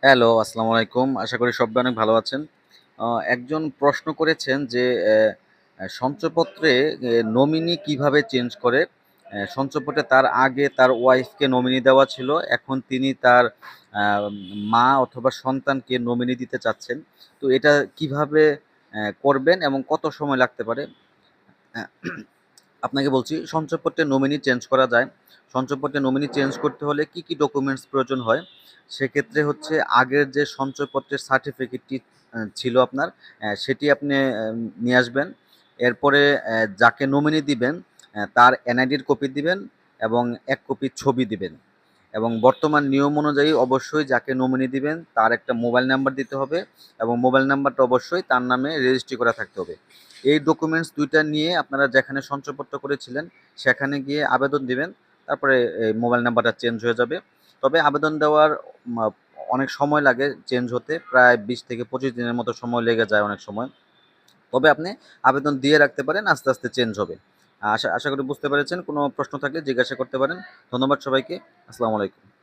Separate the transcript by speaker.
Speaker 1: Hello, আসসালামু আলাইকুম। আশা করি সবাই অনেক ভালো আছেন। একজন প্রশ্ন করেছেন যে সঞ্চয়পত্রে নমিনি কিভাবে চেঞ্জ করে? সঞ্চয়পত্রে তার আগে তার ওয়াইফকে নমিনি দেওয়া ছিল। এখন তিনি তার আ মা অথবা সন্তানকে নমিনি দিতে চাচ্ছেন। তো এটা কিভাবে করবেন এবং কত সময় লাগতে পারে? অ্যা আপনাকে বলছি সঞ্চয়পত্রে নমিনি চেঞ্জ করা যায়। সঞ্চয়পত্রে নমিনি চেঞ্জ করতে হলে কি ডকুমেন্টস প্রয়োজন হয়? সেক্ষেত্রে হচ্ছে আগের যে সঞ্চয়পত্রের সার্টিফিকেটটি ছিল আপনার, সেটি আপনি নিয়ে আসবেন। এরপরে যাকে নমিনি দিবেন তার এনআইডির কপি দিবেন এবং ১ কপি ছবি দিবেন। এবং বর্তমান নিয়ম অনুযায়ী অবশ্যই যাকে নমিনি দিবেন তার একটা মোবাইল নাম্বার দিতে হবে এবং মোবাইল নাম্বারটা অবশ্যই তার নামে রেজিস্ট্রি করা থাকতে হবে। এই ডকুমেন্টস ২ টা নিয়ে আপনারা যেখানে সঞ্চয়পত্র করেছিলেন সেখানে গিয়ে আবেদন দিবেন। তারপরে এই মোবাইল নাম্বারটা চেঞ্জ হয়ে যাবে। তবে আবেদন দেওয়ার মা অনেক সময় লাগে চেঞ্জ হতে। প্রায় ২০ থেকে ২৫ দিনের মতো সময় লেগে যায় অনেক সময়। তবে আপনি আবেদন দিয়ে রাখতে পারেন, আস্তে, আস্তে চেঞ্জ হবে। আশা আশা করি বুঝতে পেরেছেন। কোনো প্রশ্ন থাকলে জিজ্ঞাসা করতে পারেন। ধন্যবাদ সবাইকে। আসসালামু আলাইকুম।